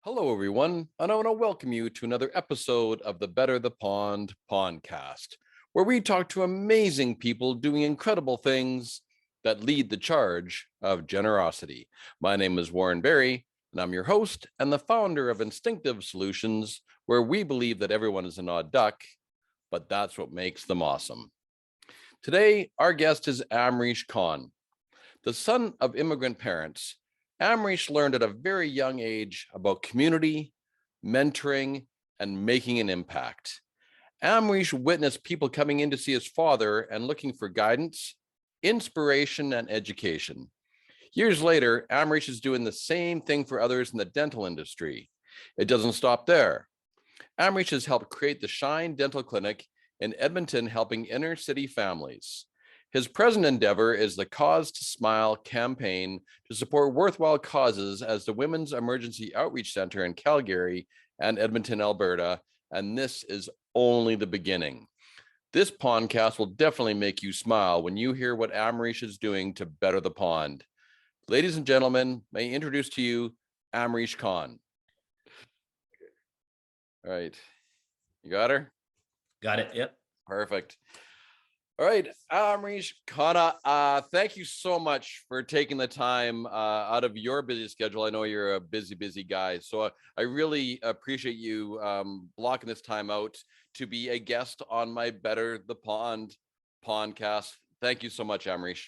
Hello, everyone, and I want to welcome you to another episode of the Better the Pond Pondcast, where we talk to amazing people doing incredible things that lead the charge of generosity. My name is Warren Berry, and I'm your host and the founder of Instinctive Solutions, where we believe that everyone is an odd duck, but that's what makes them awesome. Today, our guest is Amreesh Khanna. The son of immigrant parents, Amreesh learned at a very young age about community, mentoring, and making an impact. Amreesh witnessed people coming in to see his father and looking for guidance, inspiration, and education. Years later, Amreesh is doing the same thing for others in the dental industry. It doesn't stop there. Amreesh has helped create the Shine Dental Clinic in Edmonton, helping inner city families. His present endeavor is the Cause to Smile campaign to support worthwhile causes as the Women's Emergency Outreach Center in Calgary and Edmonton, Alberta, and this is only the beginning. This podcast will definitely make you smile when you hear what Amreesh is doing to better the pond. Ladies and gentlemen, may I introduce to you Amreesh Khanna. All right, you got her? Got it. Yep. Perfect. All right, Amreesh Khanna, thank you so much for taking the time out of your busy schedule. I know you're a busy guy, so I really appreciate you blocking this time out to be a guest on my Better the Pond podcast. Thank you so much, Amreesh.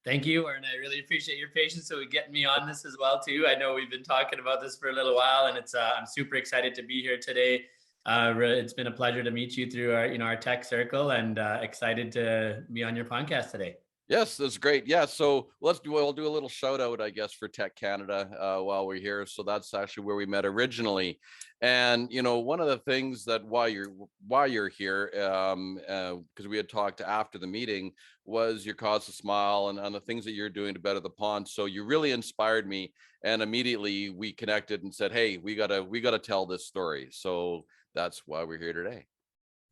Thank you, and I really appreciate your patience. So getting me on this as well too. I know we've been talking about this for a little while, and it's I'm super excited to be here today. It's been a pleasure to meet you through our tech circle, and excited to be on your podcast today. Yes, that's great. Yeah, so we'll do a little shout out, I guess, for Tech Canada while we're here. So that's actually where we met originally, and one of the things that why you're here, because we had talked after the meeting, was your Cause to Smile and the things that you're doing to better the pond. So you really inspired me, and immediately we connected and said, "Hey, we gotta tell this story." So that's why we're here today.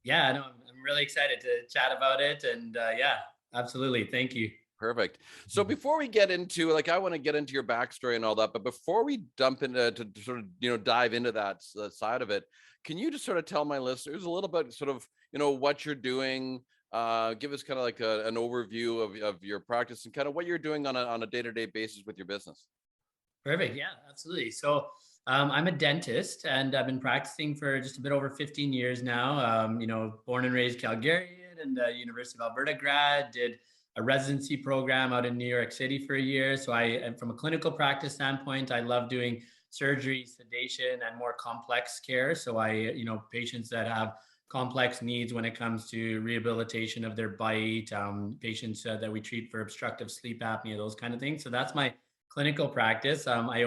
Yeah, no, I'm really excited to chat about it, and yeah, absolutely. Thank you. Perfect. So before we get into, I want to get into your backstory and all that, but before we dump into to sort of dive into that side of it, can you just sort of tell my listeners a little bit sort of what you're doing? Give us kind of like an overview of your practice and kind of what you're doing on a day-to-day basis with your business. Perfect. Yeah, absolutely. So I'm a dentist, and I've been practicing for just a bit over 15 years now. Born and raised Calgarian, and University of Alberta grad. Did a residency program out in New York City for a year. So from a clinical practice standpoint, I love doing surgery, sedation, and more complex care. So patients that have complex needs when it comes to rehabilitation of their bite, patients that we treat for obstructive sleep apnea, those kind of things. So that's my clinical practice. I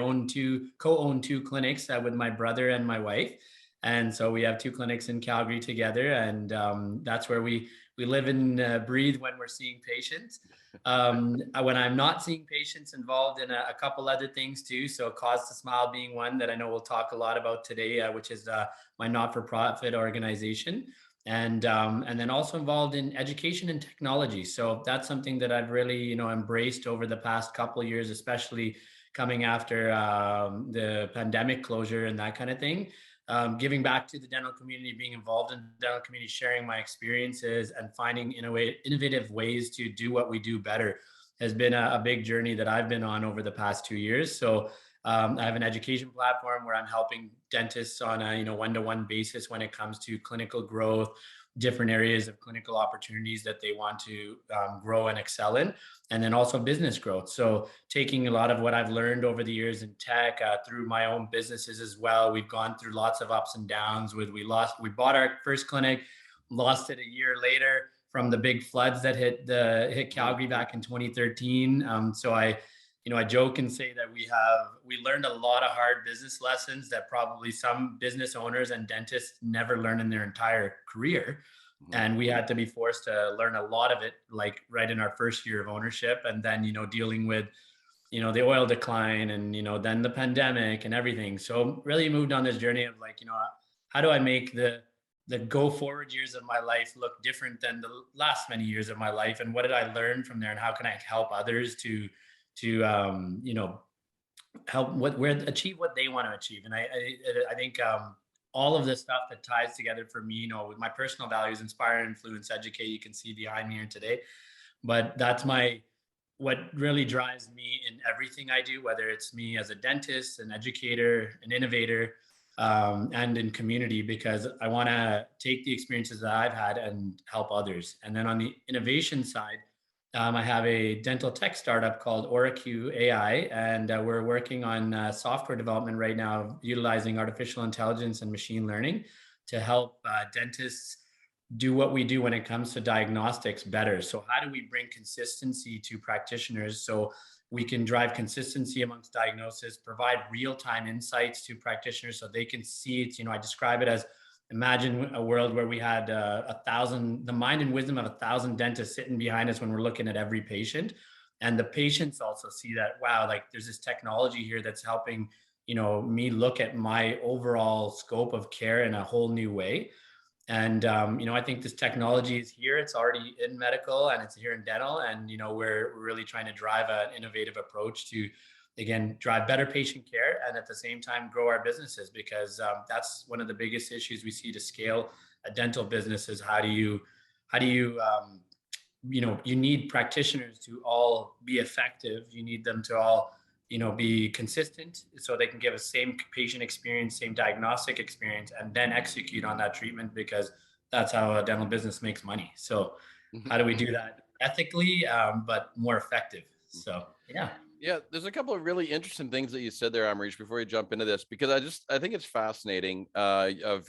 co-own two clinics with my brother and my wife. And so we have two clinics in Calgary together, and that's where we live and breathe when we're seeing patients. When I'm not seeing patients, involved in a couple other things too. So Cause to Smile being one that I know we'll talk a lot about today, which is my not-for-profit organization. And then also involved in education and technology. So that's something that I've really embraced over the past couple of years, especially coming after the pandemic closure and that kind of thing. Giving back to the dental community, being involved in the dental community, sharing my experiences and finding innovative ways to do what we do better has been a big journey that I've been on over the past 2 years. So I have an education platform where I'm helping dentists on a one-to-one basis when it comes to clinical growth, different areas of clinical opportunities that they want to grow and excel in, and then also business growth. So taking a lot of what I've learned over the years in tech through my own businesses as well. We've gone through lots of ups and downs. We bought our first clinic, lost it a year later from the big floods that hit Calgary back in 2013. So I joke and say that we learned a lot of hard business lessons that probably some business owners and dentists never learn in their entire career. And we had to be forced to learn a lot of it, like right in our first year of ownership. And then, dealing with, the oil decline and, then the pandemic and everything. So really moved on this journey of how do I make the go forward years of my life look different than the last many years of my life? And what did I learn from there? And how can I help others to achieve what they want to achieve. And I think all of this stuff that ties together for me, with my personal values, inspire, influence, educate. You can see behind me here today, but that's what really drives me in everything I do, whether it's me as a dentist, an educator, an innovator, and in community, because I want to take the experiences that I've had and help others. And then on the innovation side, I have a dental tech startup called AuraQ AI, and we're working on software development right now, utilizing artificial intelligence and machine learning to help dentists do what we do when it comes to diagnostics better. So how do we bring consistency to practitioners so we can drive consistency amongst diagnosis, provide real-time insights to practitioners so they can see it. I describe it as, imagine a world where we had the mind and wisdom of 1,000 dentists sitting behind us when we're looking at every patient. And the patients also see that, wow, like there's this technology here that's helping, me look at my overall scope of care in a whole new way. And, I think this technology is here. It's already in medical and it's here in dental. And, we're really trying to drive an innovative approach to, again, drive better patient care and at the same time grow our businesses, because that's one of the biggest issues we see to scale a dental business is how do you, you need practitioners to all be effective. You need them to all, be consistent so they can give a same patient experience, same diagnostic experience, and then execute on that treatment, because that's how a dental business makes money. So how do we do that ethically, but more effective? So, yeah. Yeah, there's a couple of really interesting things that you said there, Amreesh, before you jump into this, because I think it's fascinating of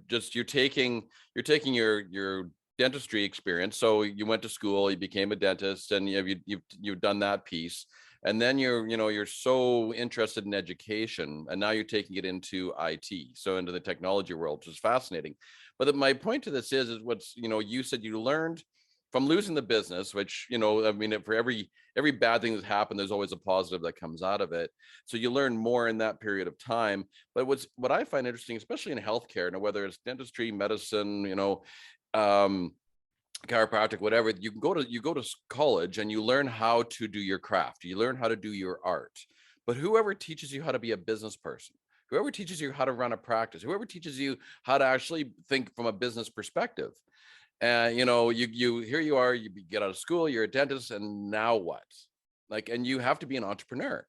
just you're taking your dentistry experience. So you went to school, you became a dentist, and you've done that piece. And then you're so interested in education, and now you're taking it into IT, so into the technology world, which is fascinating. But my point to this is what's, you said you learned from losing the business, which, I mean, for every bad thing that's happened, there's always a positive that comes out of it. So you learn more in that period of time. But what I find interesting, especially in healthcare, whether it's dentistry, medicine, chiropractic, whatever, you go to college and you learn how to do your craft, you learn how to do your art. But whoever teaches you how to be a business person, whoever teaches you how to run a practice, whoever teaches you how to actually think from a business perspective, and you here you are, you get out of school, you're a dentist, and now what? Like, and you have to be an entrepreneur,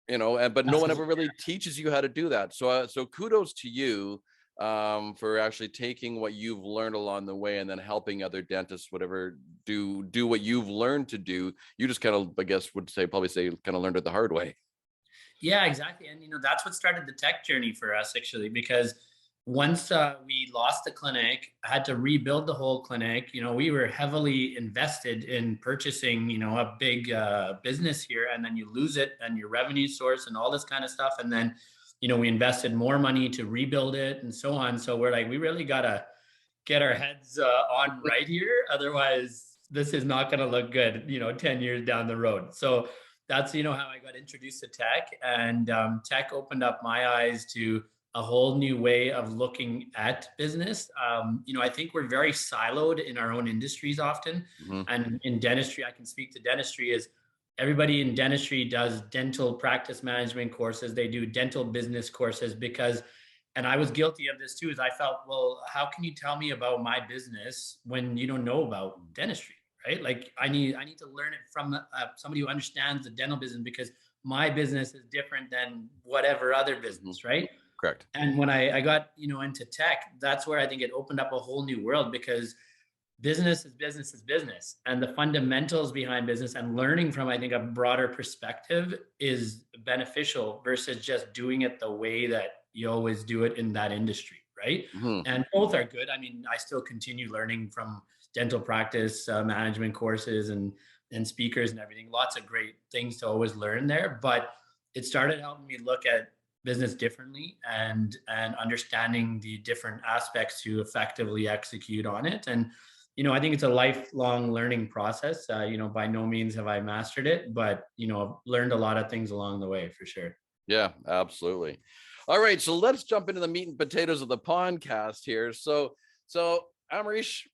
but no one ever really teaches you how to do that. So kudos to you for actually taking what you've learned along the way and then helping other dentists, whatever, do what you've learned to do. You just kind of, I guess, probably say kind of learned it the hard way. Yeah, exactly. And, that's what started the tech journey for us, actually, because once we lost the clinic, I had to rebuild the whole clinic. We were heavily invested in purchasing, a big business here, and then you lose it and your revenue source and all this kind of stuff. And then, we invested more money to rebuild it and so on. So we're like, we really got to get our heads on right here. Otherwise, this is not going to look good, 10 years down the road. So that's, how I got introduced to tech, and tech opened up my eyes to a whole new way of looking at business. I think we're very siloed in our own industries often. Mm-hmm. And in dentistry, I can speak to dentistry, is everybody in dentistry does dental practice management courses. They do dental business courses and I was guilty of this too, is I felt, well, how can you tell me about my business when you don't know about dentistry, right? Like I need to learn it from somebody who understands the dental business, because my business is different than whatever other business, right? Correct. And when I got, into tech, that's where I think it opened up a whole new world, because business is business. And the fundamentals behind business and learning from, I think, a broader perspective is beneficial versus just doing it the way that you always do it in that industry, right? Mm-hmm. And both are good. I mean, I still continue learning from dental practice management courses and speakers and everything. Lots of great things to always learn there. But it started helping me look at business differently and understanding the different aspects to effectively execute on it. And, I think it's a lifelong learning process. By no means have I mastered it, but, I've learned a lot of things along the way for sure. Yeah, absolutely. All right. So let's jump into the meat and potatoes of the podcast here. So Amreesh,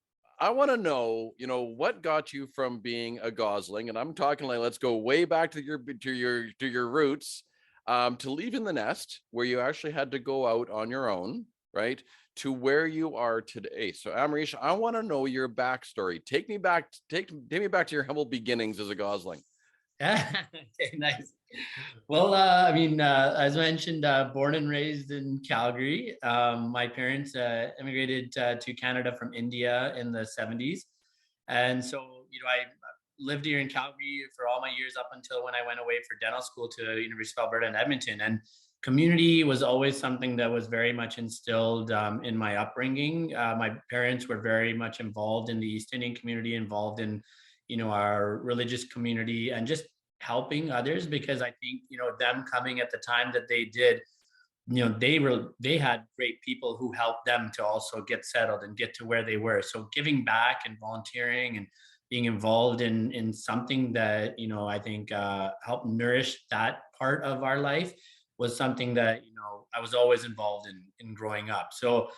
I want to know, what got you from being a gosling, and I'm talking like let's go way back to your roots, to leaving the nest where you actually had to go out on your own, right? To where you are today. So Amreesh, I want to know your backstory. Take me back to your humble beginnings as a gosling. Okay, nice. Well, as mentioned, born and raised in Calgary. My parents immigrated to Canada from India in the 70s. And so, I lived here in Calgary for all my years up until when I went away for dental school to University of Alberta in Edmonton. And community was always something that was very much instilled in my upbringing. My parents were very much involved in the East Indian community, involved in, our religious community, and just helping others, because I think, them coming at the time that they did, they had great people who helped them to also get settled and get to where they were. So giving back and volunteering and being involved in something that, I think helped nourish that part of our life was something that, I was always involved in growing up. So,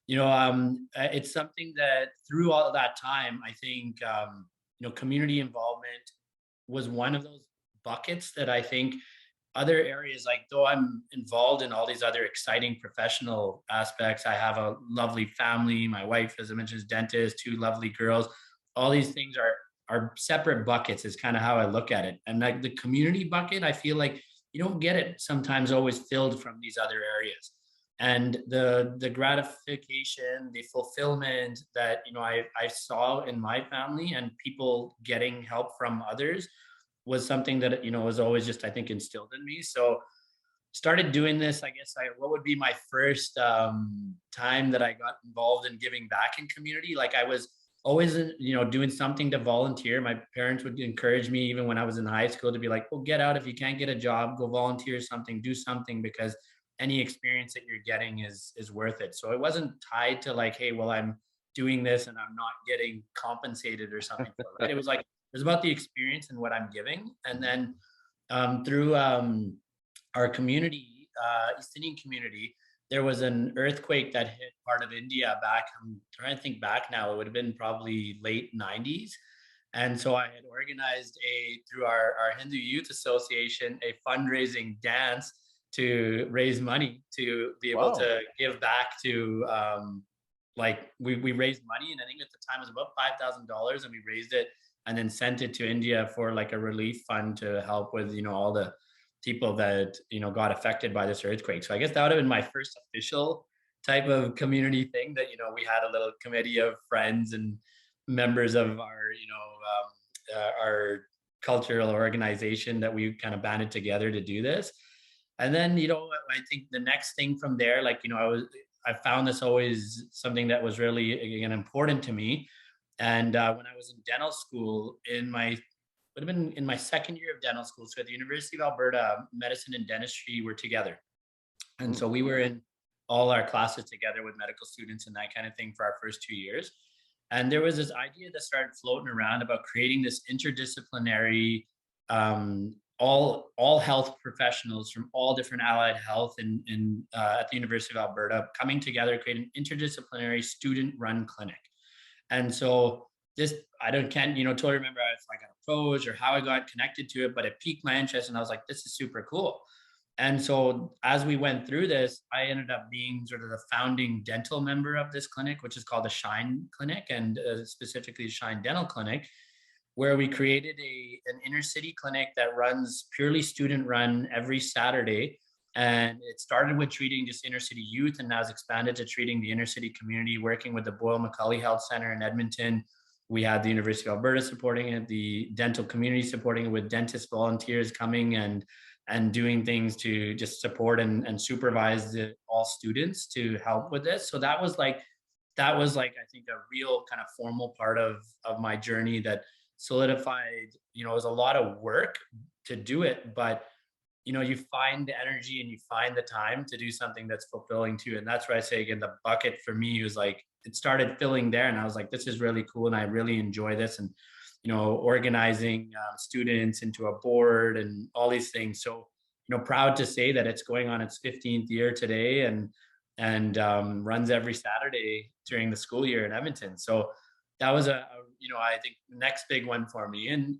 it's something that through all of that time, I think, community involvement was one of those buckets that I think other areas, like, though I'm involved in all these other exciting professional aspects, I have a lovely family. My wife, as I mentioned, is dentist, two lovely girls. All these things are separate buckets, is kind of how I look at it. And like the community bucket, I feel like you don't get it sometimes always filled from these other areas. And the gratification, the fulfillment that, I saw in my family and people getting help from others was something that, was always just, I think, instilled in me. So started doing this, I guess, what would be my first time that I got involved in giving back in community. Like, I was always, doing something to volunteer. My parents would encourage me, even when I was in high school, to be like, well, get out. If you can't get a job, go volunteer something, do something, because any experience that you're getting is worth it. So it wasn't tied to like, hey, well, I'm doing this and I'm not getting compensated or something for it, right? It was like, it was about the experience and what I'm giving. And then through our community, East Indian community, there was an earthquake that hit part of India back, I'm trying to think back now, it would have been probably late 90s. And so I had organized through our Hindu Youth Association, a fundraising dance to raise money to be able Wow. to give back to, like, we raised money, and I think at the time it was about $5,000, and we raised it and then sent it to India for like a relief fund to help with, all the people that, got affected by this earthquake. So I guess that would have been my first official type of community thing that, we had a little committee of friends and members of our, our cultural organization that we kind of banded together to do this. And then, I think the next thing from there, like, I found this always something that was really, again, important to me. And when I was in dental school, would have been in my second year of dental school. So at the University of Alberta, medicine and dentistry were together. And so we were in all our classes together with medical students and that kind of thing for our first 2 years. And there was this idea that started floating around about creating this interdisciplinary, all health professionals from all different allied health at the University of Alberta coming together, create an interdisciplinary student-run clinic. And so this, can't totally remember if I got approached or how I got connected to it, but it piqued my interest, and I was like, this is super cool. And so as we went through this, I ended up being sort of the founding dental member of this clinic, which is called the Shine Clinic, and specifically Shine Dental Clinic, where we created an inner city clinic that runs purely student run every Saturday. And it started with treating just inner city youth, and now has expanded to treating the inner city community, working with the Boyle McCully Health Center in Edmonton. We had the University of Alberta supporting it, the dental community supporting it, with dentist volunteers coming and doing things to just support and supervise all students to help with this. So that was like, I think, a real kind of formal part of my journey that solidified, it was a lot of work to do it, but you find the energy and you find the time to do something that's fulfilling too. And that's where I say, again, the bucket for me was like, it started filling there, and I was like, this is really cool, and I really enjoy this. And organizing students into a board and all these things. So proud to say that it's going on its 15th year today, and runs every Saturday during the school year in Edmonton. So that was I think the next big one for me. And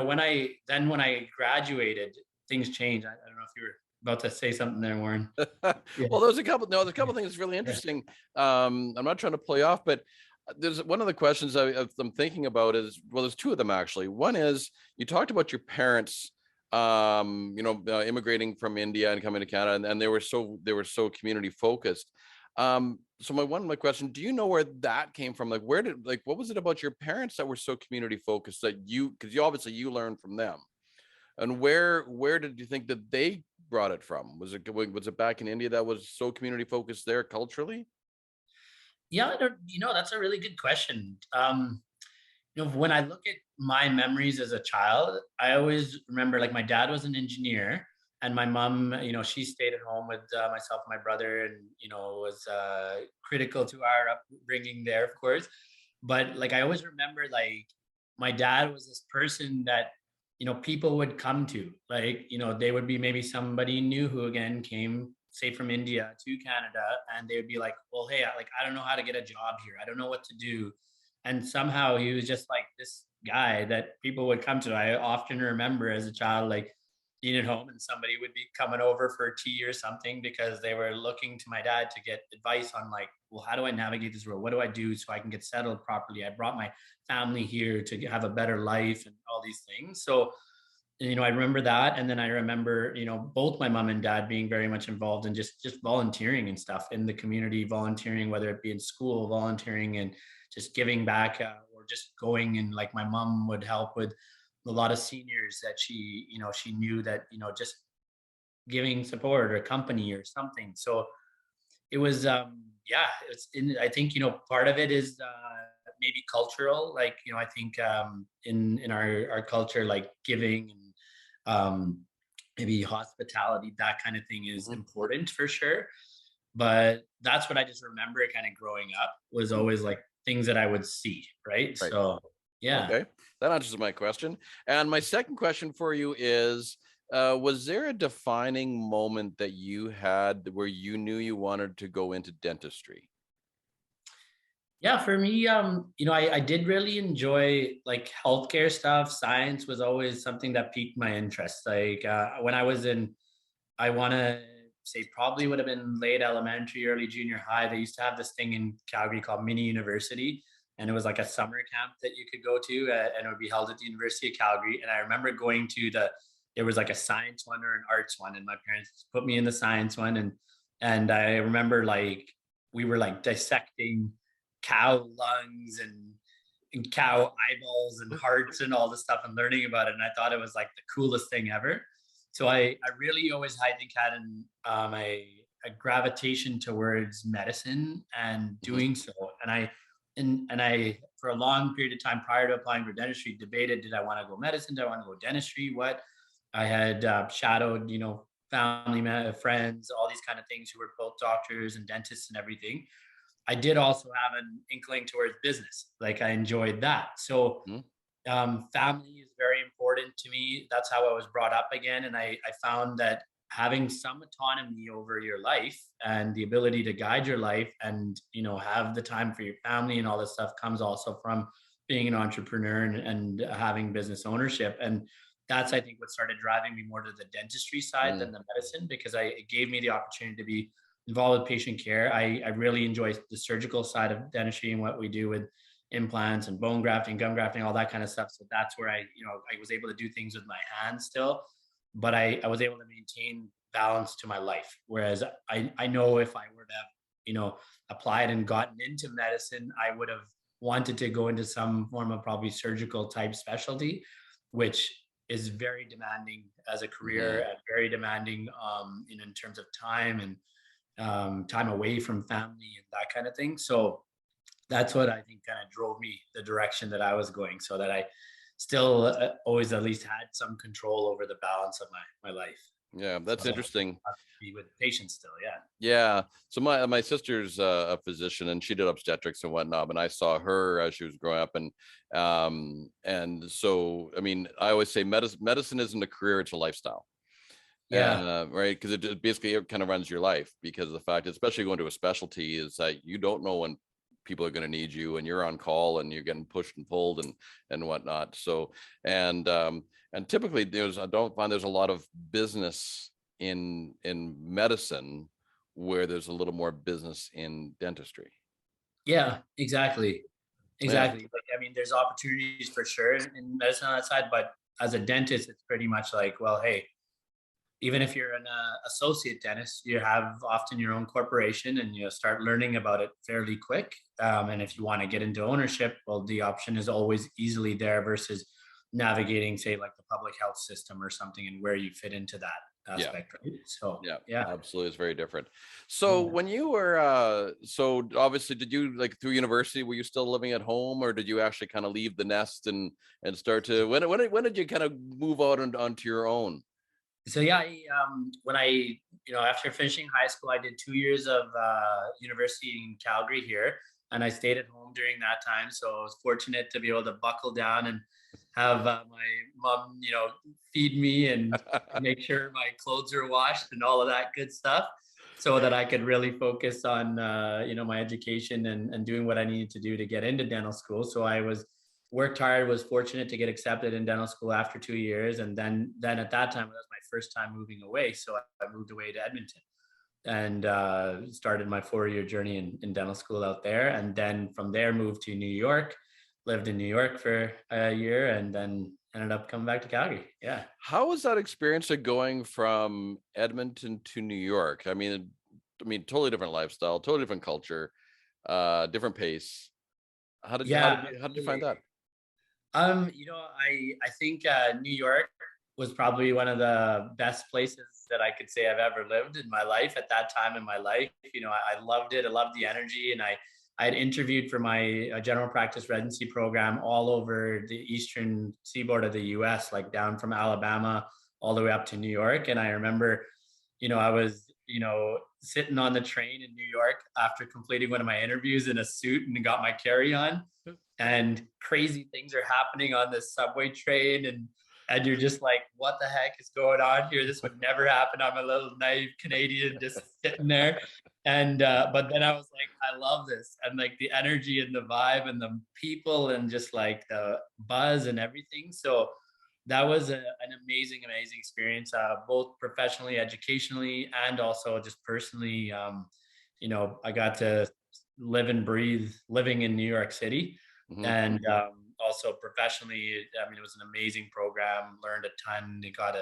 when I graduated, things changed. I don't know if you were about to say something there, Warren. Yeah. Well, there's a couple things that's really Yeah. interesting. I'm not trying to play off, but there's one of the questions I'm thinking about is, well, there's two of them actually. One is, you talked about your parents, immigrating from India and coming to Canada, and they were so community focused. So my question, do you know where that came from? Like, what was it about your parents that were so community focused that because you obviously you learned from them, and where did you think that they brought it from? Was it back in India that was so community focused there culturally? Yeah, that's a really good question. When I look at my memories as a child, I always remember like my dad was an engineer, and my mom, she stayed at home with myself and my brother, and was critical to our upbringing there, of course. But like I always remember, like my dad was this person that people would come to, like they would be maybe somebody new who again came, say, from India to Canada, and they would be like, well, hey, I don't know how to get a job here, I don't know what to do. And somehow he was just like this guy that people would come to. I often remember as a child, like being at home and somebody would be coming over for tea or something because they were looking to my dad to get advice on, like, well, how do I navigate this world? What do I do so I can get settled properly? I brought my family here to have a better life and all these things. So, I remember that. And then I remember, both my mom and dad being very much involved in just volunteering and stuff in the community, volunteering, whether it be in school, volunteering and just giving back, or just going, and like my mom would help with a lot of seniors that she knew that, just giving support or company or something. So it was, yeah, I think, part of it is, maybe cultural. Like, I think, in our culture, like giving and, maybe hospitality, that kind of thing is Mhm. important for sure. But that's what I just remember kind of growing up, was Mhm. always like things that I would see. Right. Right. So, yeah. Okay, that answers my question. And my second question for you is, was there a defining moment that you had where you knew you wanted to go into dentistry? Yeah, for me, I did really enjoy like healthcare stuff. Science was always something that piqued my interest. Like, when I was in, I want to say probably would have been late elementary, early junior high. They used to have this thing in Calgary called Mini University, and it was like a summer camp that you could go to, and it would be held at the University of Calgary. And I remember going to there was like a science one or an arts one, and my parents put me in the science one, and I remember like we were like dissecting cow lungs and cow eyeballs and hearts and all this stuff and learning about it. And I thought it was like the coolest thing ever. So I really always, I think, had a gravitation towards medicine and Mhm. doing so. And I for a long period of time prior to applying for dentistry debated, did I want to go medicine? Did I want to go dentistry? What I had, shadowed, family friends, all these kind of things who were both doctors and dentists and everything. I did also have an inkling towards business. Like I enjoyed that. So, Mhm. family is very important to me. That's how I was brought up again. And I found that having some autonomy over your life and the ability to guide your life and, have the time for your family and all this stuff comes also from being an entrepreneur and having business ownership. And that's, I think, what started driving me more to the dentistry side than Mm. the medicine, because it gave me the opportunity to be involved with patient care. I really enjoy the surgical side of dentistry and what we do with implants and bone grafting, gum grafting, all that kind of stuff. So that's where I was able to do things with my hands still, but I was able to maintain balance to my life. Whereas I know if I were to have, applied and gotten into medicine, I would have wanted to go into some form of probably surgical type specialty, which is very demanding as a career Mhm. and very demanding, in terms of time and, time away from family and that kind of thing. So that's what I think kind of drove me the direction that I was going, so that I still, always at least had some control over the balance of my life. Yeah, So that's that I interesting. could be with patients still. Yeah. Yeah. So my sister's a physician, and she did obstetrics and whatnot. And I saw her as she was growing up, and so I mean, I always say medicine isn't a career; it's a lifestyle. Yeah. Right, because it basically it kind of runs your life, because of the fact, especially going to a specialty, is that you don't know when people are going to need you, and you're on call, and you're getting pushed and pulled and whatnot. So and typically I don't find there's a lot of business in medicine where there's a little more business in dentistry. Yeah, exactly. Yeah. Exactly. Like, I mean, there's opportunities for sure in medicine on that side, but as a dentist, it's pretty much like, well, hey, even if you're an associate dentist, you have often your own corporation and you start learning about it fairly quick. And if you want to get into ownership, well, the option is always easily there versus navigating, say, like the public health system or something and where you fit into that Yeah. aspect, right? So, Yeah, yeah. absolutely. It's very different. So Yeah. when you were, so obviously, did you like through university, were you still living at home, or did you actually kind of leave the nest and start to, when did you kind of move out onto your own? So yeah, when I, after finishing high school, I did 2 years of university in Calgary here, and I stayed at home during that time. So I was fortunate to be able to buckle down and have my mom, feed me and make sure my clothes are washed and all of that good stuff, so that I could really focus on, my education and doing what I needed to do to get into dental school. So I was worked hard, was fortunate to get accepted in dental school after 2 years. And then at that time, it was my first time moving away. So I moved away to Edmonton and started my 4-year journey in dental school out there. And then from there, moved to New York, lived in New York for a year, and then ended up coming back to Calgary. Yeah. How was that experience of going from Edmonton to New York? Totally different lifestyle, totally different culture, different pace. Yeah, How did you find absolutely. that? I think New York was probably one of the best places that I could say I've ever lived in my life at that time in my life. I loved it. I loved the energy, and I had interviewed for my general practice residency program all over the eastern seaboard of the U.S., like down from Alabama all the way up to New York. And I remember, I was, sitting on the train in New York after completing one of my interviews in a suit and got my carry-on, and crazy things are happening on this subway train, and you're just like, what the heck is going on here? This would never happen. I'm a little naive Canadian just sitting there. And but then I was like, I love this, and like the energy and the vibe and the people and just like the buzz and everything. So that was an amazing experience, both professionally, educationally, and also just personally. I got to live and breathe living in New York City, Hmm. and also professionally. I mean, it was an amazing program. Learned a ton. It got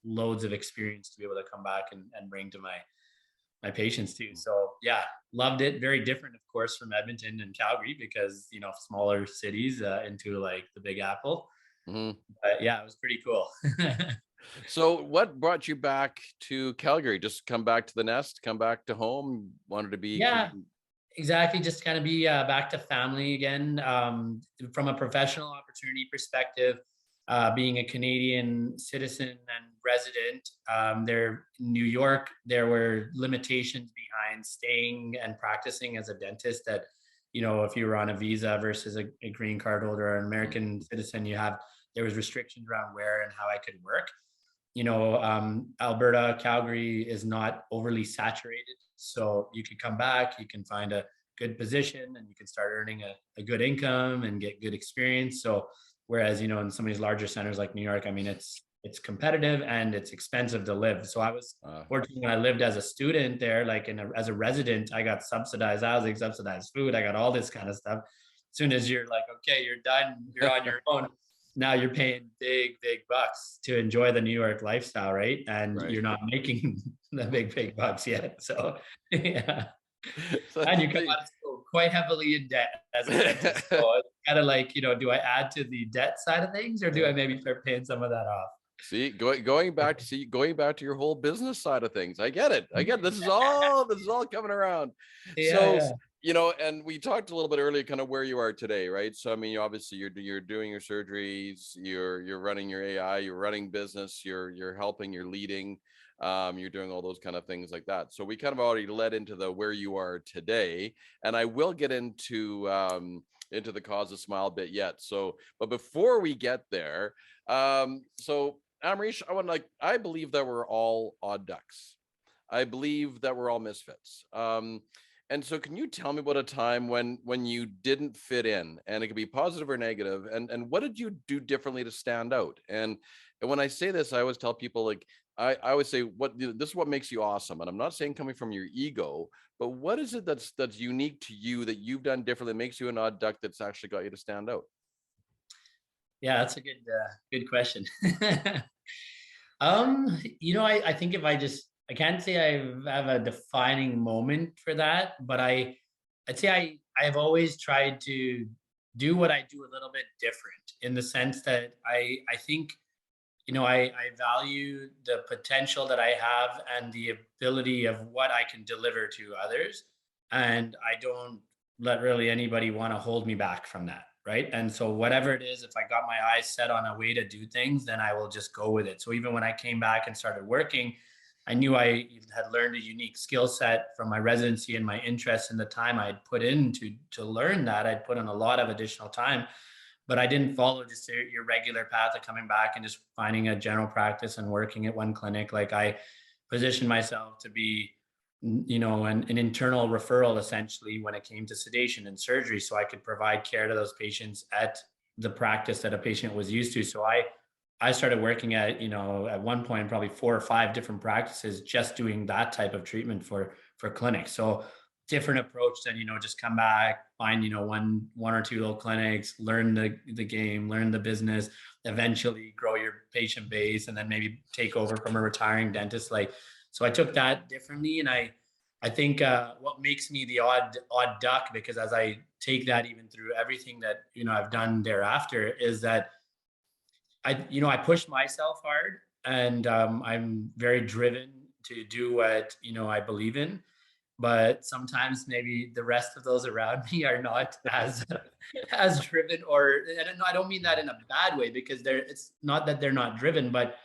loads of experience to be able to come back and bring to my patients too. So yeah, loved it. Very different, of course, from Edmonton and Calgary because smaller cities into like the Big Apple. Hmm. But yeah, it was pretty cool. So what brought you back to Calgary? Just come back to the nest, come back to home, wanted to be. Yeah, exactly. Just kind of be back to family again. From a professional opportunity perspective, being a Canadian citizen and resident, there in New York, there were limitations behind staying and practicing as a dentist. That if you were on a visa versus a green card holder or an American citizen, there was restrictions around where and how I could work. Alberta, Calgary is not overly saturated. So you can come back, you can find a good position, and you can start earning a good income and get good experience. So whereas, in some of these larger centers like New York, I mean, it's competitive and it's expensive to live. So I was fortunate when I lived as a student there, like as a resident, I got subsidized housing, subsidized food. I got all this kind of stuff. As soon as you're like, okay, you're done, you're on your own, now you're paying big bucks to enjoy the New York lifestyle, right? And Right. you're not making the big bucks yet. So yeah. So, And you come out of school quite heavily in debt as a dentist. So it's kind of like, do I add to the debt side of things or do I maybe start paying some of that off? see, going back to your whole business side of things. I get it. I get it. This is all coming around. Yeah, So, yeah. and we talked a little bit earlier, kind of where you are today, right? So, I mean, obviously, you're doing your surgeries, you're running your AI, you're running business, you're helping, you're leading, you're doing all those kind of things like that. So, we kind of already led into the where you are today, and I will get into the cause of smile bit yet. So, but before we get there, so Amreesh, I believe that we're all odd ducks. I believe that we're all misfits. And so can you tell me about a time when you didn't fit in, and it could be positive or negative, and what did you do differently to stand out? And when I say this, I always tell people, like, I always say, this is what makes you awesome. And I'm not saying coming from your ego, but what is it that's unique to you that you've done differently that makes you an odd duck that's actually got you to stand out? Yeah, that's a good question. I think if I can't say I have a defining moment for that, but I'd say I have always tried to do what I do a little bit different in the sense that I think, I value the potential that I have and the ability of what I can deliver to others. And I don't let really anybody want to hold me back from that. Right. And so, whatever it is, if I got my eyes set on a way to do things, then I will just go with it. So, even when I came back and started working, I knew I had learned a unique skill set from my residency and my interest in the time I had put in to learn that. I'd put in a lot of additional time, but I didn't follow just your regular path of coming back and just finding a general practice and working at one clinic. Like, I positioned myself to be, an internal referral essentially when it came to sedation and surgery, so I could provide care to those patients at the practice that a patient was used to. So I started working at one point probably 4 or 5 different practices just doing that type of treatment for clinics. So different approach than, just come back, find, one or two little clinics, learn the game, learn the business, eventually grow your patient base, and then maybe take over from a retiring dentist. Like, so I took that differently. And I think what makes me the odd duck, because as I take that even through everything that, I've done thereafter, is that I push myself hard, and I'm very driven to do what, I believe in. But sometimes maybe the rest of those around me are not as as driven, or, and I don't mean that in a bad way, because it's not that they're not driven, but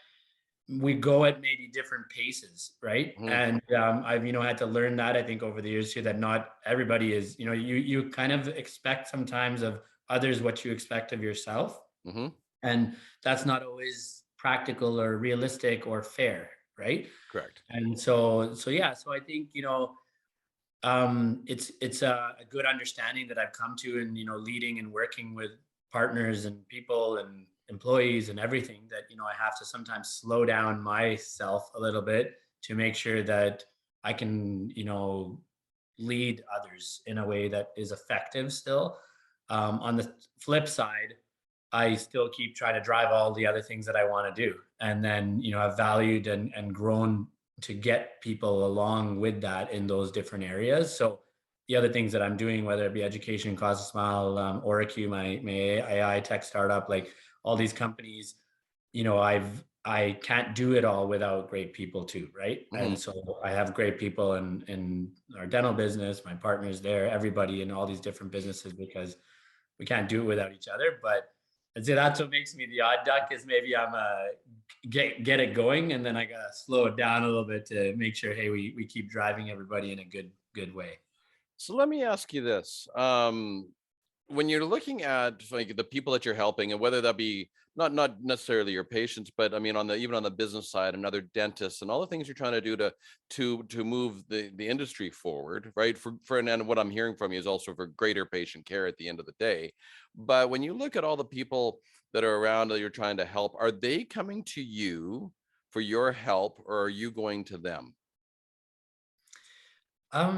we go at maybe different paces, right? Mhm. And I've had to learn that, I think, over the years too, that not everybody is, you kind of expect sometimes of others what you expect of yourself, Mhm. and that's not always practical or realistic or fair, right? Correct. And so yeah, so I think, it's a good understanding that I've come to, and, leading and working with partners and people and employees and everything, that, I have to sometimes slow down myself a little bit to make sure that I can, lead others in a way that is effective still. On the flip side, I still keep trying to drive all the other things that I want to do. And then, I've valued and grown to get people along with that in those different areas. So the other things that I'm doing, whether it be education, Cause a Smile, OraQ, my AI tech startup, like all these companies, I can't do it all without great people too, right? And Mhm. so I have great people in our dental business, my partners there, everybody in all these different businesses, because we can't do it without each other. But I'd say that's what makes me the odd duck, is maybe I'm a get it going, and then I gotta slow it down a little bit to make sure, hey, we keep driving everybody in a good way. So let me ask you this. When you're looking at, like, the people that you're helping, and whether that be not necessarily your patients, but I mean on the even on the business side, and other dentists, and all the things you're trying to do to move the industry forward, right? And what I'm hearing from you is also for greater patient care at the end of the day. But when you look at all the people that are around that you're trying to help, are they coming to you for your help, or are you going to them?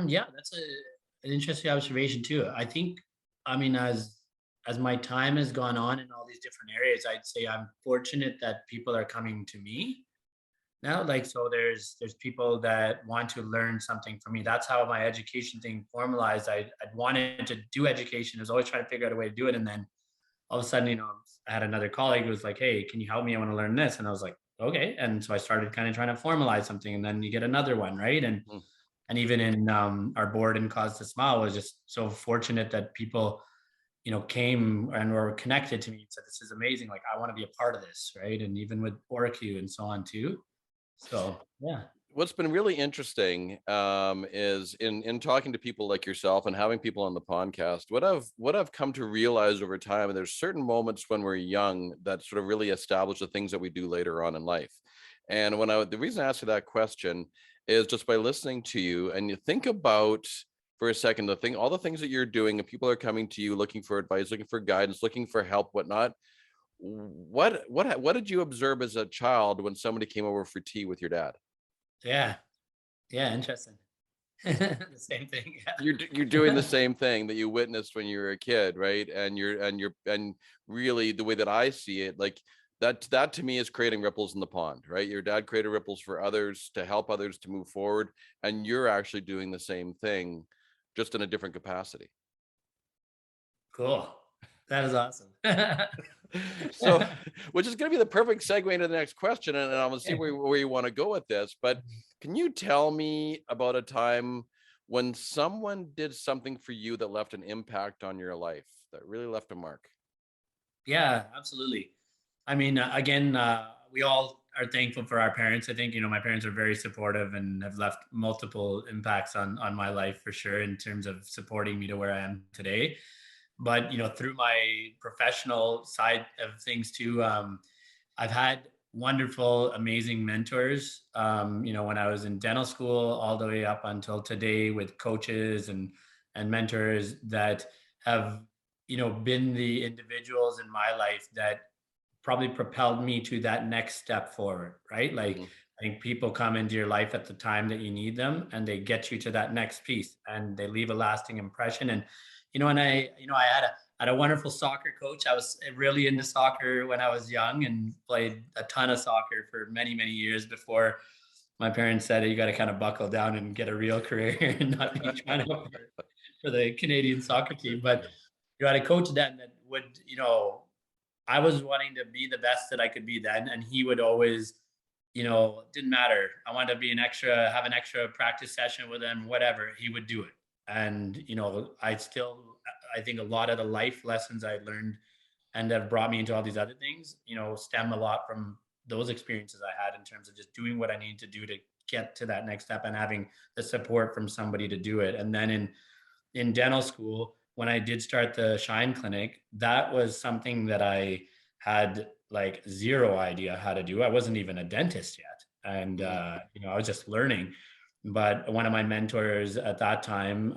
Yeah, that's an interesting observation too. I think, I mean, as my time has gone on in all these different areas, I'd say I'm fortunate that people are coming to me now. Like, so there's people that want to learn something from me. That's how my education thing formalized. I'd wanted to do education. I was always trying to figure out a way to do it, and then all of a sudden, I had another colleague who was like, "Hey, can you help me? I want to learn this." And I was like, "Okay." And so I started kind of trying to formalize something, and then you get another one, right? Mhm. And even in our board in Cause to Smile, was just so fortunate that people, came and were connected to me and said, "This is amazing. Like, I want to be a part of this," right? And even with OraQ and so on too. So yeah. What's been really interesting, is in talking to people like yourself and having people on the podcast, what I've come to realize over time, and there's certain moments when we're young that sort of really establish the things that we do later on in life. And the reason I asked you that question is just by listening to you, and you think about for a second, all the things that you're doing, and people are coming to you looking for advice, looking for guidance, looking for help, whatnot. What did you observe as a child when somebody came over for tea with your dad? Yeah. Yeah. Interesting. The same thing. You're doing the same thing that you witnessed when you were a kid, right? And really the way that I see it, like that to me is creating ripples in the pond, right? Your dad created ripples for others to help others to move forward, and you're actually doing the same thing, just in a different capacity. Cool. That is awesome. So, which is going to be the perfect segue into the next question, and I'm going to see where you want to go with this. But can you tell me about a time when someone did something for you that left an impact on your life, that really left a mark? Yeah, absolutely. I mean, again, we all are thankful for our parents. I think, my parents are very supportive and have left multiple impacts on my life for sure, in terms of supporting me to where I am today. But, through my professional side of things too, I've had wonderful, amazing mentors, when I was in dental school all the way up until today, with coaches and mentors that have, been the individuals in my life that probably propelled me to that next step forward, right? Like, Mhm. I think people come into your life at the time that you need them, and they get you to that next piece, and they leave a lasting impression. And, I had a wonderful soccer coach. I was really into soccer when I was young, and played a ton of soccer for many, many years before my parents said, "You got to kind of buckle down and get a real career and not be trying to for the Canadian soccer team." But you had a coach then that would, I was wanting to be the best that I could be then, and he would always, didn't matter. I wanted to have an extra practice session with him, whatever. He would do it, and I think a lot of the life lessons I learned and have brought me into all these other things, stem a lot from those experiences I had, in terms of just doing what I need to do to get to that next step, and having the support from somebody to do it. And then in dental school, when I did start the Shine Clinic, that was something that I had like zero idea how to do. I wasn't even a dentist yet. And, I was just learning. But one of my mentors at that time,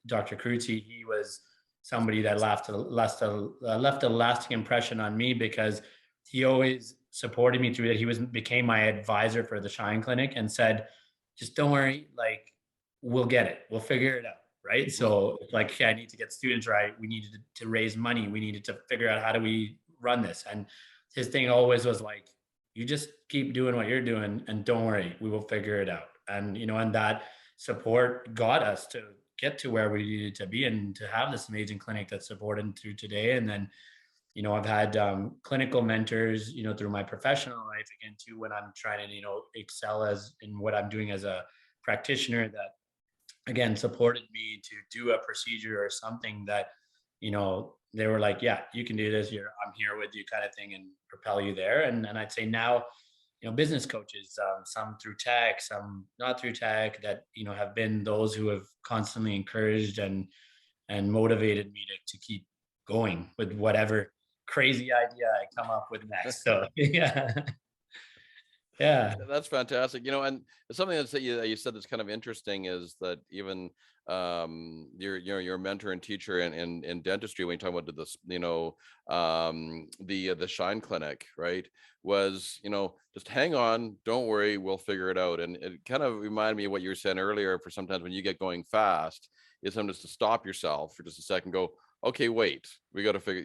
Dr. Cruzi, he was somebody that left a lasting impression on me, because he always supported me through that. Became my advisor for the Shine Clinic, and said, just don't worry, like, we'll get it. We'll figure it out. Right. Mhm. So like, okay, I need to get students right. We needed to raise money. We needed to figure out, how do we run this? And his thing always was like, you just keep doing what you're doing, and don't worry, we will figure it out. And that support got us to get to where we needed to be, and to have this amazing clinic that's supported through today. And then, I've had clinical mentors, through my professional life, again, too, when I'm trying to, excel as in what I'm doing as a practitioner, that again supported me to do a procedure or something that, they were like, yeah, you can do this, I'm here with you, kind of thing, and propel you there. And I'd say now, business coaches, some through tech, some not through tech, that, have been those who have constantly encouraged and motivated me to keep going with whatever crazy idea I come up with next. So yeah. Yeah. That's fantastic. And something that you said that's kind of interesting is that even your mentor and teacher in dentistry, when you talk about this, the Shine Clinic, right, was, just hang on, don't worry, we'll figure it out. And it kind of reminded me of what you were saying earlier, for sometimes when you get going fast, is sometimes to stop yourself for just a second, go, okay, wait, we got to figure,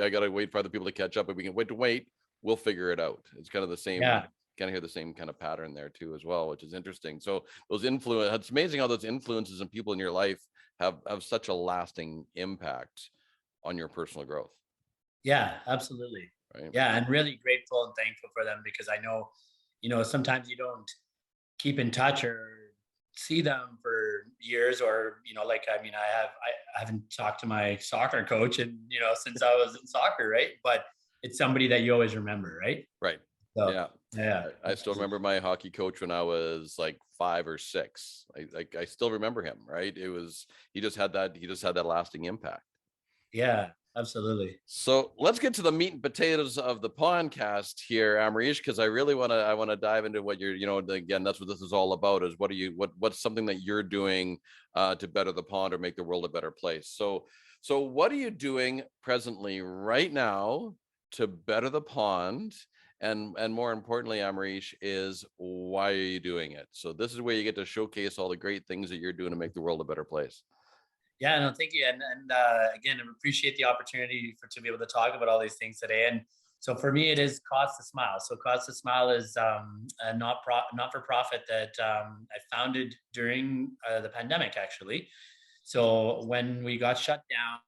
I got to wait for other people to catch up, but we can wait, we'll figure it out. It's kind of the same, Yeah. kind of hear the same kind of pattern there too as well, which is interesting. So it's amazing how those influences and people in your life have such a lasting impact on your personal growth. Yeah, absolutely. Right. Yeah, and really grateful and thankful for them, because I know, sometimes you don't keep in touch or see them for years, or, like, I mean, I haven't talked to my soccer coach, and, since I was in soccer, right? But it's somebody that you always remember, right? Right. So, Yeah. yeah. I still remember my hockey coach when I was like 5 or 6. I still remember him, right? He just had that lasting impact. Yeah. Absolutely. So let's get to the meat and potatoes of the podcast here, Amreesh, because I want to dive into what you're, again, that's what this is all about, is what's something that you're doing to better the pond or make the world a better place. So what are you doing presently right now to better the pond? And more importantly, Amreesh, is why are you doing it? So this is where you get to showcase all the great things that you're doing to make the world a better place. Yeah, no, thank you. And again, I appreciate the opportunity to be able to talk about all these things today. And so for me, it is Cause to Smile. So Cause to Smile is a not for profit that I founded during the pandemic, actually. So when we got shut down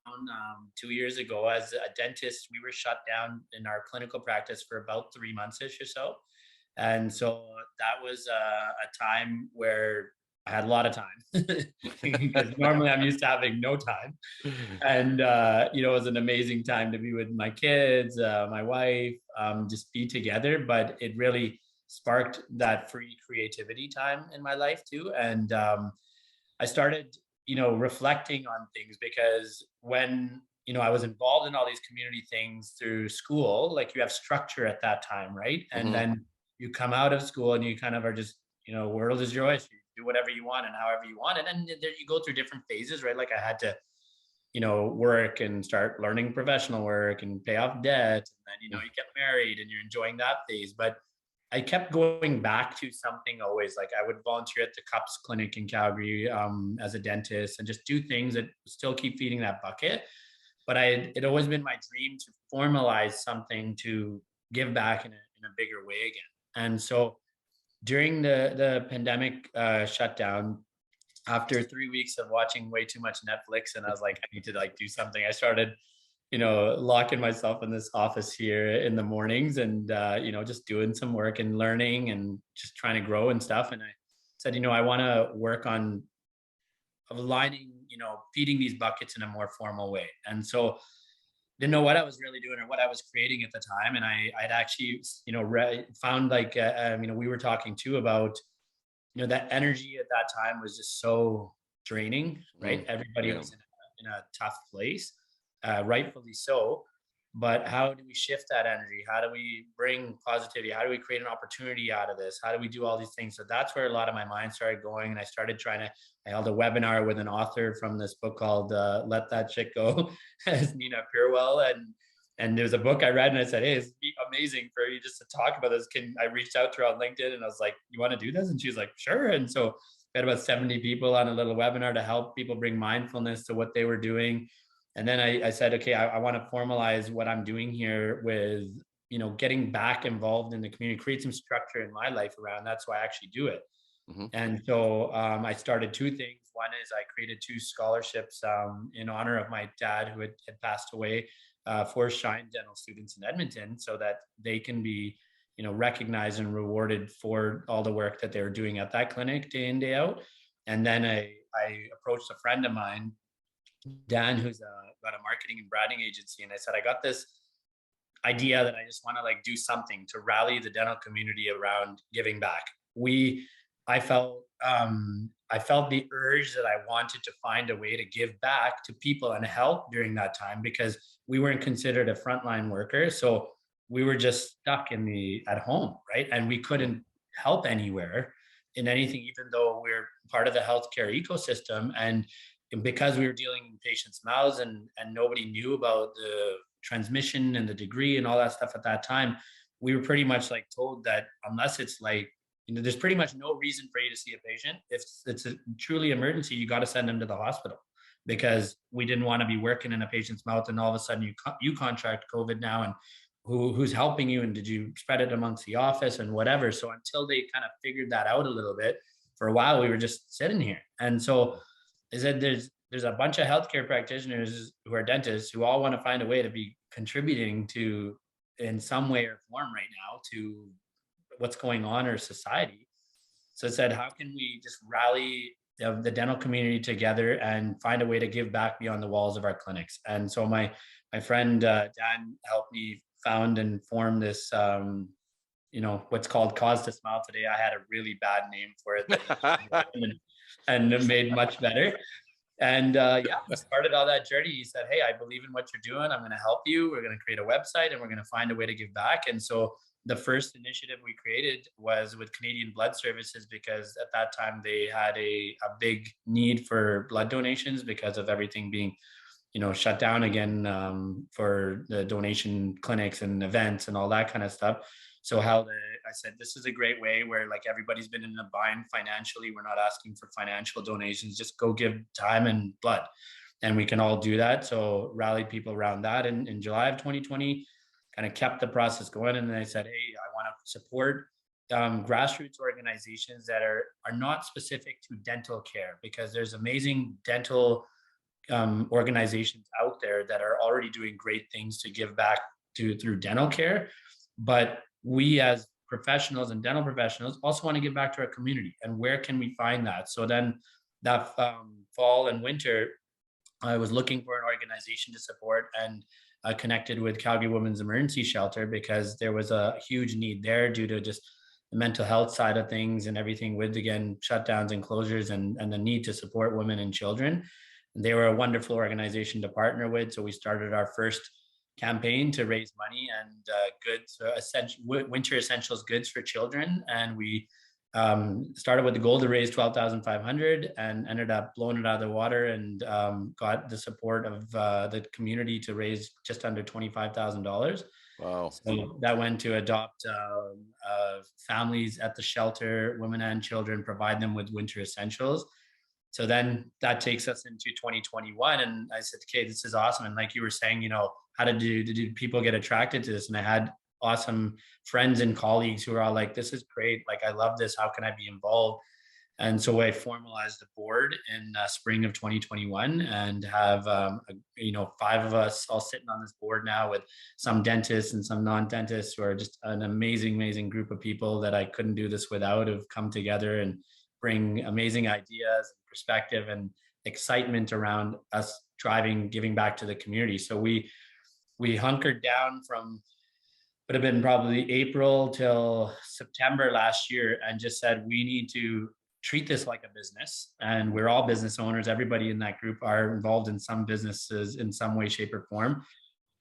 2 years ago, as a dentist, we were shut down in our clinical practice for about 3 months-ish or so. And so that was a time where I had a lot of time because normally I'm used to having no time. And, it was an amazing time to be with my kids, my wife, just be together. But it really sparked that free creativity time in my life too. And I started, reflecting on things because when, I was involved in all these community things through school, like you have structure at that time, right? And Mm-hmm. then you come out of school and you kind of are just, world is your oyster. You do whatever you want and however you want. And then there you go through different phases, right? Like I had to, work and start learning professional work and pay off debt. And then, you get married and you're enjoying that phase. But I kept going back to something always. Like I would volunteer at the CUPS clinic in Calgary as a dentist and just do things that still keep feeding that bucket. But it always been my dream to formalize something to give back in a bigger way again. And so during the pandemic shutdown, after 3 weeks of watching way too much Netflix, and I was like, I need to like do something. I started, locking myself in this office here in the mornings and, just doing some work and learning and just trying to grow and stuff. And I said, I want to work on aligning, feeding these buckets in a more formal way. And so didn't know what I was really doing or what I was creating at the time. And I'd actually, found like, we were talking too about, that energy at that time was just so draining, right? Everybody Yeah. was in a tough place, rightfully so. But how do we shift that energy? How do we bring positivity? How do we create an opportunity out of this? How do we do all these things? So that's where a lot of my mind started going. And I started I held a webinar with an author from this book called Let That Shit Go, as Nina Purewell. And there was a book I read and I said, hey, it'd be amazing for you just to talk about this. I reached out to her on LinkedIn and I was like, you want to do this? And she's like, sure. And so we had about 70 people on a little webinar to help people bring mindfulness to what they were doing. And then I said, okay, I want to formalize what I'm doing here with, getting back involved in the community, create some structure in my life around. That's why I actually do it. Mm-hmm. And so I started two things. One is I created two scholarships in honor of my dad who had passed away for Shine dental students in Edmonton so that they can be, recognized and rewarded for all the work that they were doing at that clinic day in, day out. And then I approached a friend of mine, Dan, who's got a marketing and branding agency. And I said, I got this idea that I just want to like do something to rally the dental community around giving back. I felt the urge that I wanted to find a way to give back to people and help during that time because we weren't considered a frontline worker. So we were just stuck at home, right? And we couldn't help anywhere in anything, even though we're part of the healthcare ecosystem. And because we were dealing in patients' mouths and nobody knew about the transmission and the degree and all that stuff at that time, we were pretty much like told that unless it's like, there's pretty much no reason for you to see a patient. If it's a truly emergency, you got to send them to the hospital because we didn't want to be working in a patient's mouth and all of a sudden you contract COVID now and who's helping you and did you spread it amongst the office and whatever. So until they kind of figured that out a little bit, for a while we were just sitting here. And so I said there's a bunch of healthcare practitioners who are dentists who all want to find a way to be contributing to in some way or form right now to what's going on in our society. So I said, how can we just rally the dental community together and find a way to give back beyond the walls of our clinics? And so my friend Dan helped me found and form this what's called Cause to Smile today. I had a really bad name for it and made much better. And yeah, we started all that journey. He said, "Hey, I believe in what you're doing. I'm going to help you. We're going to create a website and we're going to find a way to give back." And so the first initiative we created was with Canadian Blood Services, because at that time they had a big need for blood donations because of everything being, shut down again, for the donation clinics and events and all that kind of stuff. So I said, this is a great way where like everybody's been in a bind financially. We're not asking for financial donations, just go give time and blood. And we can all do that. So rallied people around that in July of 2020, kind of kept the process going. And then I said, hey, I want to support grassroots organizations that are not specific to dental care, because there's amazing dental organizations out there that are already doing great things to give back through dental care. But we as professionals and dental professionals also want to give back to our community. And where can we find that? So then that fall and winter, I was looking for an organization to support, and I connected with Calgary Women's Emergency Shelter because there was a huge need there due to just the mental health side of things and everything with, again, shutdowns and closures, and the need to support women and children. And they were a wonderful organization to partner with. So we started our first campaign to raise money and goods, winter essentials goods for children. And we started with the goal to raise 12,500 and ended up blowing it out of the water, and got the support of the community to raise just under $25,000. Wow. So that went to adopt families at the shelter, women and children, provide them with winter essentials. So then that takes us into 2021. And I said, okay, this is awesome. And like you were saying, how did people get attracted to this? And I had awesome friends and colleagues who are all like, this is great. Like, I love this. How can I be involved? And so I formalized the board in spring of 2021, and have, 5 of us all sitting on this board now, with some dentists and some non-dentists who are just an amazing, amazing group of people that I couldn't do this without, have come together and bring amazing ideas, perspective, and excitement around us giving back to the community. So we hunkered down from, would have been probably April till September last year, and just said, we need to treat this like a business. And we're all business owners. Everybody in that group are involved in some businesses in some way, shape, or form,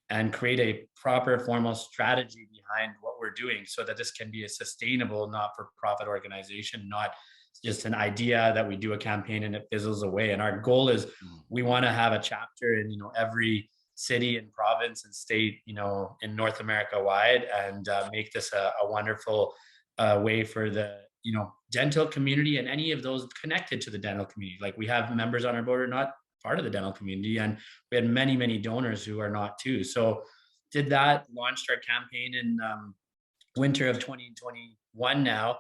and create a proper formal strategy behind what we're doing, so that this can be a sustainable, not-for-profit organization, not just an idea that we do a campaign and it fizzles away. And our goal is, we want to have a chapter in, every city and province and state, in North America wide, and make this a wonderful way for the, dental community and any of those connected to the dental community. Like, we have members on our board who are not part of the dental community, and we had many, many donors who are not too. So did that, launched our campaign in winter of 2021 now,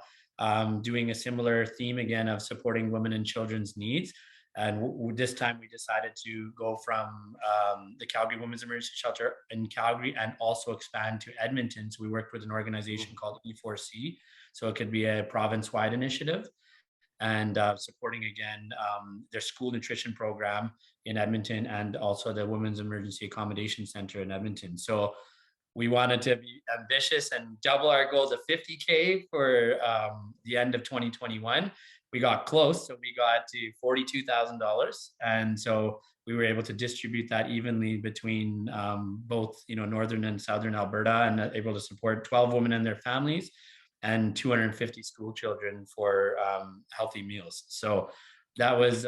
doing a similar theme again of supporting women and children's needs. And this time we decided to go from the Calgary Women's Emergency Shelter in Calgary and also expand to Edmonton. So we worked with an organization called E4C. So it could be a province-wide initiative, and supporting again their school nutrition program in Edmonton, and also the Women's Emergency Accommodation Center in Edmonton. So we wanted to be ambitious and double our goal to 50K for the end of 2021. We got close, so we got to $42,000, and so we were able to distribute that evenly between both, northern and southern Alberta, and able to support 12 women and their families, and 250 school children for healthy meals. So that was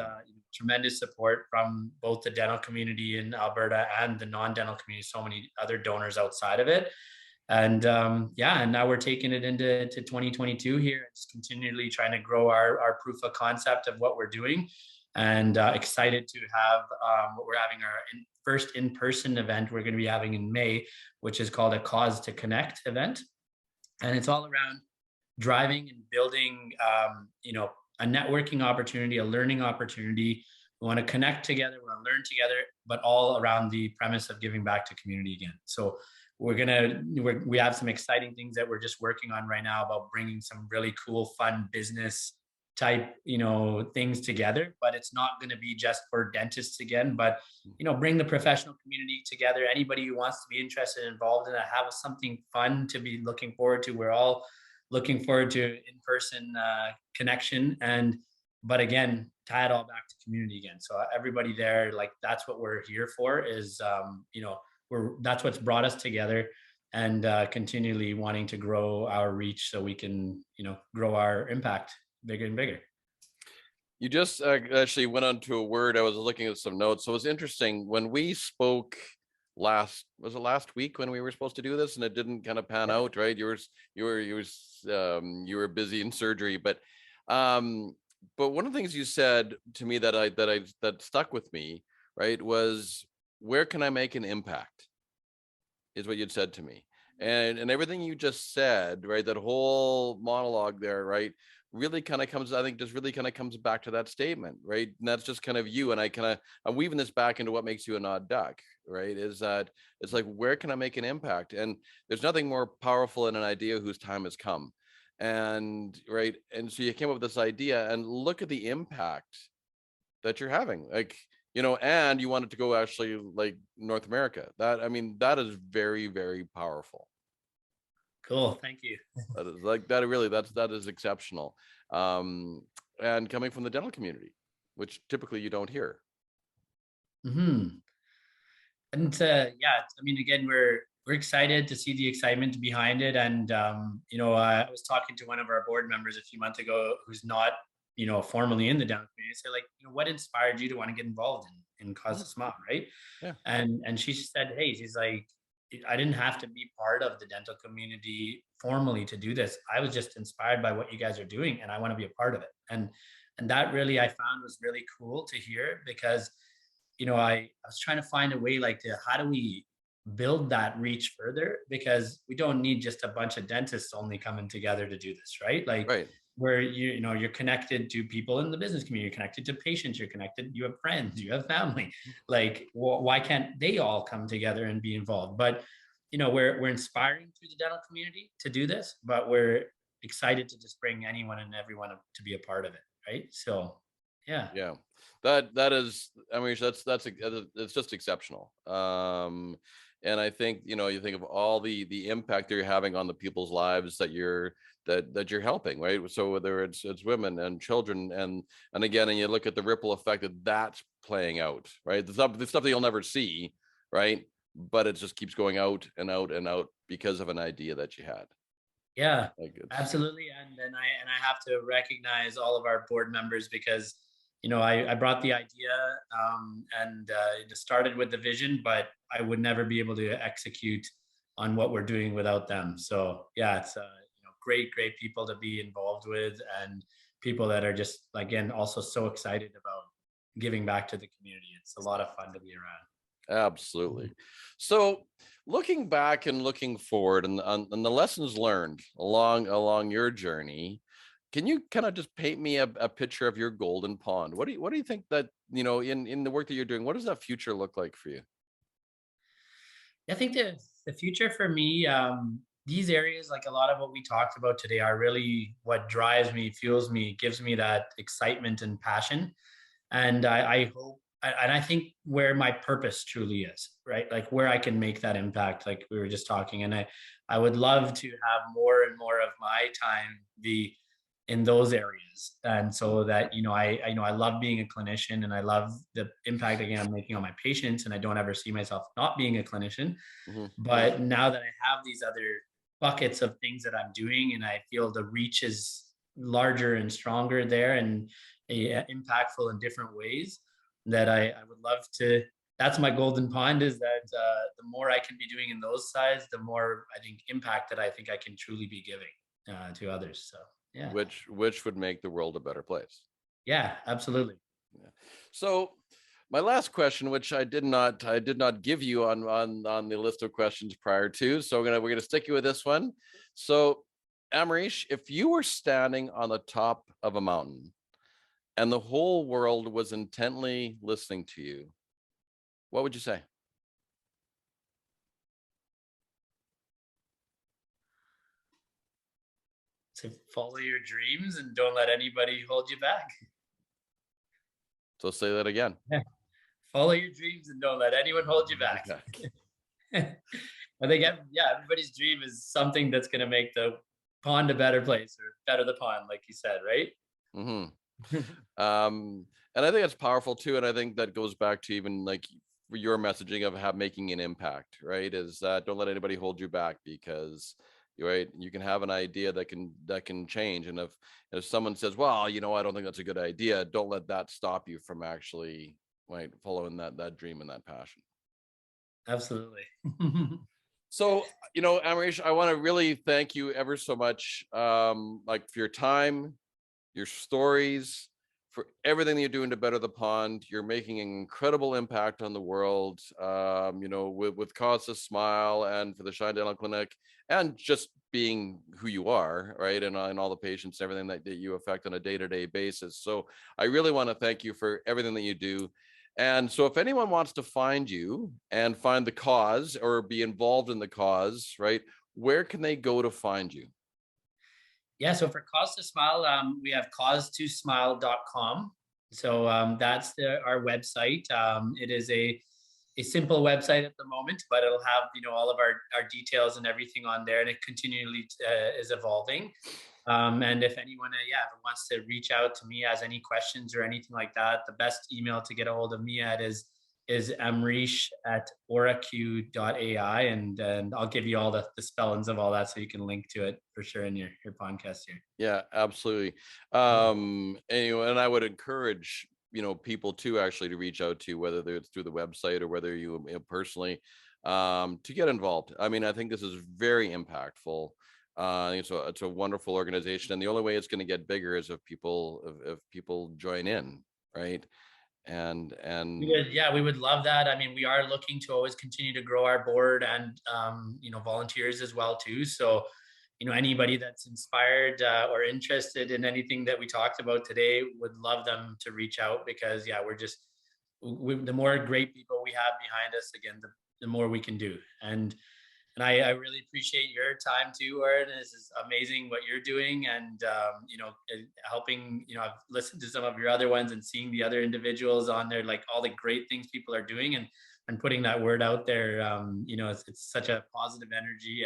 tremendous support from both the dental community in Alberta and the non-dental community, so many other donors outside of it. And and now we're taking it into 2022 here, and just continually trying to grow our proof of concept of what we're doing, and excited to have what we're having our first in-person event we're going to be having in May, which is called a Cause to Connect event. And it's all around driving and building, a networking opportunity, a learning opportunity. We want to connect together, we want to learn together, but all around the premise of giving back to community again. So we have some exciting things that we're just working on right now about bringing some really cool, fun business type, things together. But it's not going to be just for dentists again, but, bring the professional community together. Anybody who wants to be interested and involved in it, have something fun to be looking forward to. We're all looking forward to in-person connection. But again, tie it all back to community again. So everybody there, like that's what we're here for is, that's what's brought us together, and continually wanting to grow our reach so we can, grow our impact bigger and bigger. You just actually went on to a word. I was looking at some notes. So it was interesting when we spoke was it last week when we were supposed to do this and it didn't kind of pan out, right? You were busy in surgery, but one of the things you said to me that stuck with me, right, was where can I make an impact? Is what you'd said to me. And everything you just said, right, that whole monologue there, right, really kind of comes, I think just really kind of comes back to that statement, right? And that's just kind of you. And I'm weaving this back into what makes you an odd duck, right? Is that it's like, where can I make an impact? And there's nothing more powerful than an idea whose time has come. And right. And so you came up with this idea, and look at the impact that you're having. Like, and you wanted to go actually like North America. That is very, very powerful. Cool. Thank you. That is like that. Really, that is exceptional. And coming from the dental community, which typically you don't hear. And again, we're excited to see the excitement behind it. And I was talking to one of our board members a few months ago who's not formally in the dental community. So what inspired you to want to get involved in Cause the Smile, right? Yeah. And she said, hey, she's like, I didn't have to be part of the dental community formally to do this. I was just inspired by what you guys are doing, and I want to be a part of it. And that really I found was really cool to hear, because I was trying to find a way how do we build that reach further, because we don't need just a bunch of dentists only coming together to do this, right? Right. Where you're connected to people in the business community, you're connected to patients, you have friends, you have family. Like, why can't they all come together and be involved? But we're inspiring through the dental community to do this, but we're excited to just bring anyone and everyone to be a part of it, right? So yeah. That is, it's just exceptional. And I think you think of all the impact that you're having on the people's lives that you're helping, right? So whether it's women and children, and again, and you look at the ripple effect that's playing out, right? The stuff that you'll never see, right? But it just keeps going out and out and out because of an idea that you had. Yeah, absolutely. And I have to recognize all of our board members, because I brought the idea and it started with the vision, but I would never be able to execute on what we're doing without them. So yeah, it's great people to be involved with, and people that are just, again, also so excited about giving back to the community. It's a lot of fun to be around. Absolutely. So looking back and looking forward, and the lessons learned along your journey, can you kind of just paint me a picture of your golden pond? What do you think that, in the work that you're doing, what does that future look like for you? I think the future for me, these areas, like a lot of what we talked about today, are really what drives me, fuels me, gives me that excitement and passion. And I hope, and I think where my purpose truly is, right? Like where I can make that impact, like we were just talking. And I would love to have more and more of my time be in those areas. And so that, I love being a clinician, and I love the impact, again, I'm making on my patients, and I don't ever see myself not being a clinician. Mm-hmm. But now that I have these other buckets of things that I'm doing, and I feel the reach is larger and stronger there, and impactful in different ways, that I would love to, that's my golden pond, is that the more I can be doing in those sides, the more I think impact that I think I can truly be giving to others. So yeah. Which would make the world a better place. Yeah, absolutely. Yeah. So my last question, which I did not give you on the list of questions prior to, so we're gonna stick you with this one. So Amreesh, if you were standing on the top of a mountain and the whole world was intently listening to you, what would you say? To follow your dreams and don't let anybody hold you back. So say that again. Yeah. Follow your dreams and don't let anyone hold you back. I think, everybody's dream is something that's going to make the pond a better place, or better the pond, like you said, right? Mm-hmm. And I think it's powerful too. And I think that goes back to even like your messaging of making an impact, right? Is that don't let anybody hold you back, because right, you can have an idea that can change. And if someone says, well, you know, I don't think that's a good idea, don't let that stop you from actually right following that dream and that passion. Absolutely. So, you know, Amreesh, I want to really thank you ever so much, like for your time, your stories, for everything that you're doing to better the pond. You're making an incredible impact on the world, you know, with Cause to Smile and for the Shine Dental Clinic, and just being who you are, right? And all the patients, everything that you affect on a day-to-day basis. So I really want to thank you for everything that you do. And so if anyone wants to find you and find the cause or be involved in the cause, right, where can they go to find you? Yeah, so for Cause to Smile, we have causetosmile.com. So that's our website. It is a simple website at the moment, but it'll have, you know, all of our details and everything on there, and it continually is evolving. And if anyone, yeah, ever wants to reach out to me, has any questions or anything like that, the best email to get a hold of me at is Amreesh at oraq.ai, and I'll give you all the spellings of all that so you can link to it for sure in your podcast here. Yeah, absolutely. Anyway, and I would encourage, you know, people to actually to reach out to you, whether it's through the website or whether you know, personally, to get involved. I mean, I think this is very impactful. It's a wonderful organization, and the only way it's going to get bigger is if people join in, right? And We would love that. I mean, we are looking to always continue to grow our board and you know, volunteers as well too. So, you know, anybody that's inspired or interested in anything that we talked about today, would love them to reach out, because yeah, the more great people we have behind us, again, the more we can do. And I really appreciate your time too, Warren. This is amazing what you're doing, and you know, helping. You know, I've listened to some of your other ones and seeing the other individuals on there, like all the great things people are doing, and putting that word out there. You know, it's such a positive energy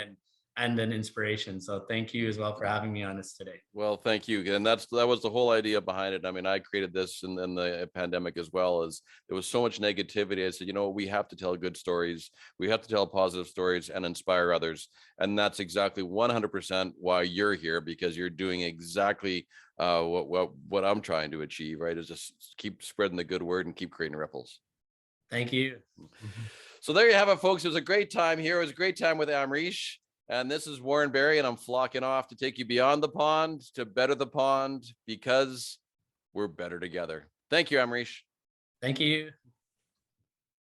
and an inspiration. So thank you as well for having me on this today. well, thank you. And that was the whole idea behind it. I mean, I created this in the pandemic as well. As there was so much negativity, I said, you know, we have to tell good stories. We have to tell positive stories and inspire others. And that's exactly 100% why you're here, because you're doing exactly what I'm trying to achieve, right? Is just keep spreading the good word and keep creating ripples. Thank you. So there you have it, folks. It was a great time here. It was a great time with Amreesh. And this is Warren Barry, and I'm flocking off to take you beyond the pond to better the pond, because we're better together. Thank you, Amreesh. Thank you.